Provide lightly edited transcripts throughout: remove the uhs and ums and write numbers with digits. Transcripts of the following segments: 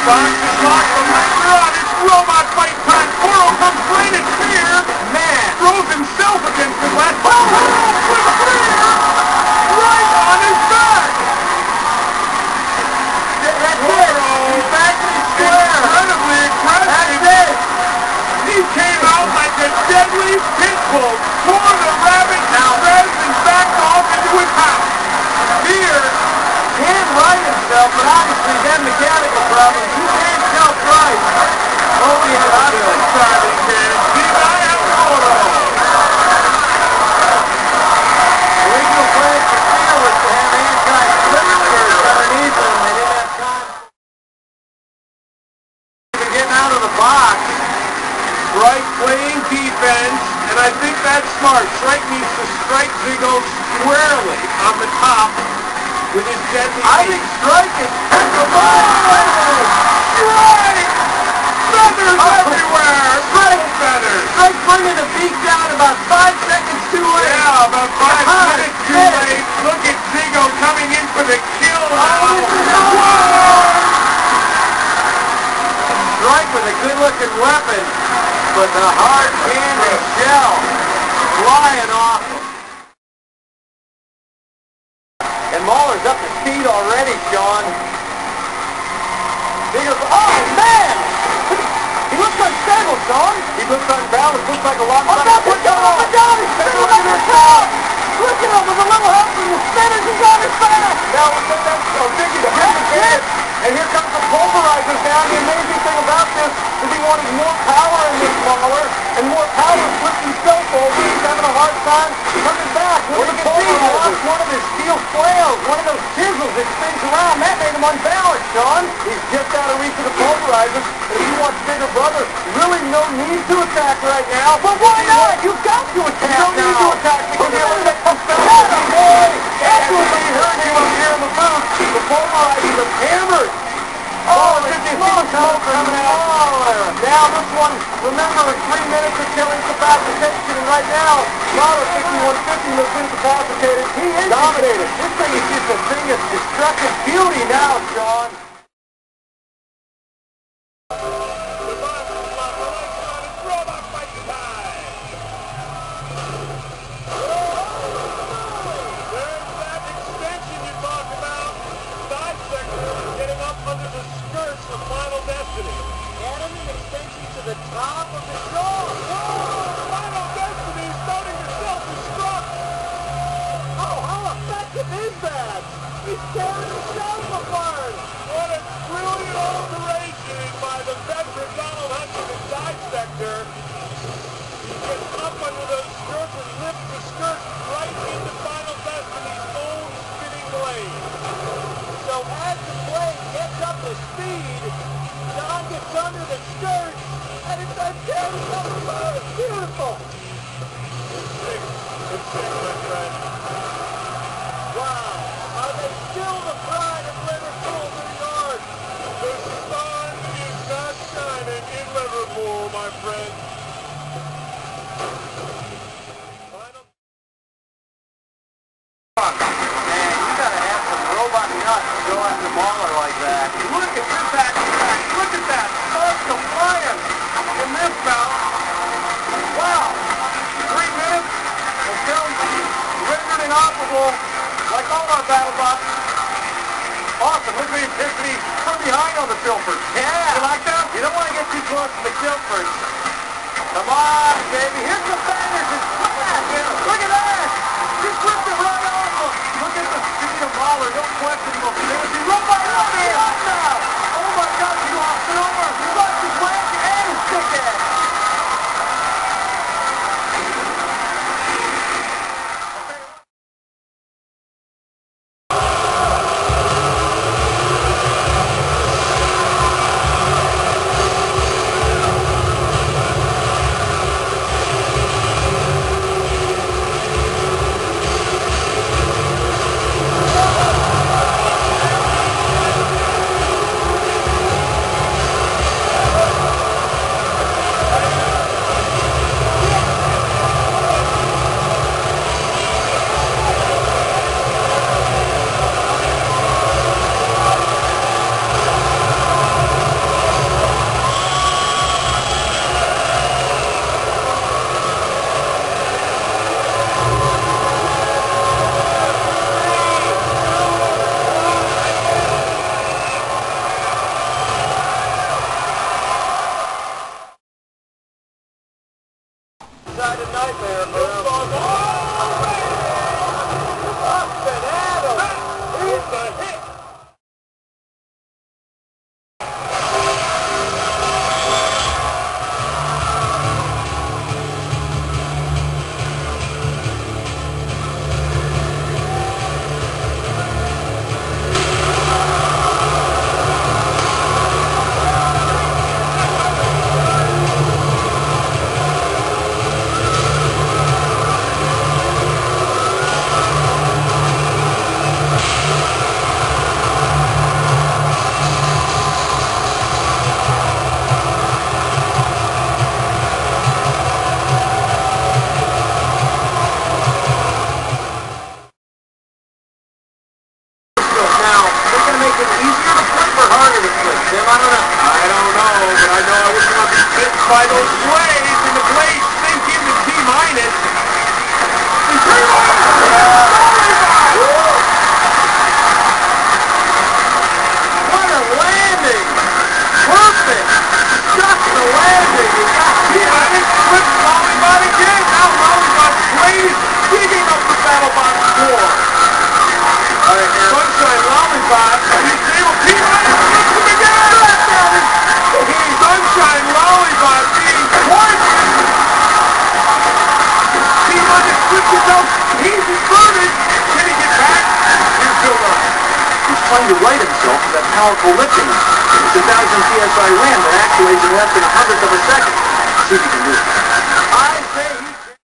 box is locked from Laser on. It's robot fight time. Goro comes right at Fear. Man. Throws himself against the glass. Oh, with Fear. Right on his back. That's it. He's back to the square. Incredibly aggressive. That's it. He came out like a deadly pit bull. Tore the rabbit now. And backed off into his house. Fear Can't right himself, but obviously he's had mechanical problems. He can't self-right. Oh, yeah, I'm so sorry, kid. I am Goro. The original plan for Fear was to have anti-slippers underneath him. They didn't have time. Even getting out of the box. Bright playing defense, and I think that's smart. Strike needs to strike Ziggo squarely on the top with his deadly I think Strike is... Strike! Feathers everywhere! Strike feathers! Strike bringing the beak down about 5 seconds too late. Yeah, about 5 minutes too late. Look at Ziggo coming in for the kill now. Strike with a good-looking weapon, but the hard candy shell flying off him. And Mahler's up to speed already, Sean. Ziggo's, oh, man! He looks unstable, Sean. He looks unbalanced, looks like a lot of... Look down! He's spinning on his top! Look at him with a little help from the spinners. He's on his back! Now, Ziggy, the head. And here comes the pulverizers down. The amazing thing about this is he wanted more power in this Mahler, and more power flipped himself over. He's having a hard time coming back. What you can see, he lost one of his steel flails, one of those chisels that spins around. That made him unbalanced, Sean. He's just out of reach of the pulverizers. And if you want bigger brother, really no need to attack right now. But why not? You've got to attack now. You don't need to attack because the other that comes back. That's what we heard you up here in the booth. The pulverizers are hammered. Oh, there's smoke coming out. Now this one, remember, 3 minutes until incapacitation, and right now, Mahler 5150 has been incapacitated. He is dominated. This thing is just a thing of destructive beauty now, Sean. The top of the show. Final Destiny starting to self-destruct. Oh, how effective is that? He's tearing himself apart. What a brilliant alteration by the veteran Donald Hutchins in Dissector. He gets up under those skirts and lifts the skirt right into Final Destiny's own spinning blade. So as the blade gets up to speed, Don gets under the skirt. And it's a it's beautiful. It's sick, my friend. Wow. Are they still the pride of Liverpool, New York? The sun is not shining in Liverpool, my friend. Man, you gotta have some robot nuts to go after Mahler like that. Look at this back. Look at that. Personal flying. In this bout, wow, 3 minutes until rendered inoperable, like all our battle bots. Awesome, look at the intensity from behind on the Filford. Yeah. You like that? You don't want to get too close to the Filford. Come on, baby, here's the bangers. Look at that. Just ripped it right off him. Look at the speed of Mahler, no question he will finish. He run by now. Oh my God, he lost it over. He lost his leg and his stick ass. spot. He's able to keep it. Sunshine lollipop being twice. He wasn't switching though. He's inverted. Can he get back? He's still not. He's trying to right himself with that powerful lifting. It's 1,000 PSI land that actuates in less than 1/100 of a second. See if he can do it. I say he can.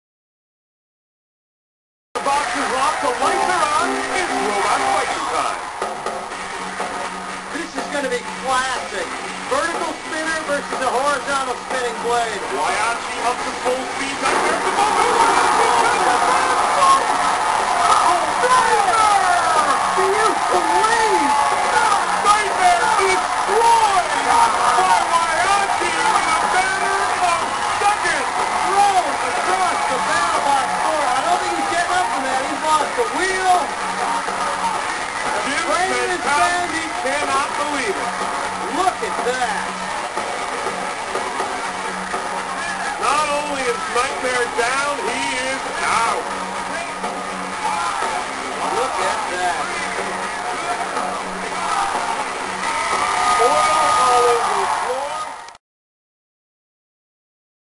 The box is off. The lights are on. It's robot fighting time. This is going to be classic. Vertical spinner versus a horizontal spinning blade. Wyachi up to full speed. Right there's the ball. Can you believe? Nightmare destroyed by Wyachi in a matter of seconds. Thrown across the battle box floor. I don't think he's getting up from that. He's lost the wheel. Jim Brain says is how dead. he cannot believe it. Look at that. Not only is Nightmare down, he is out.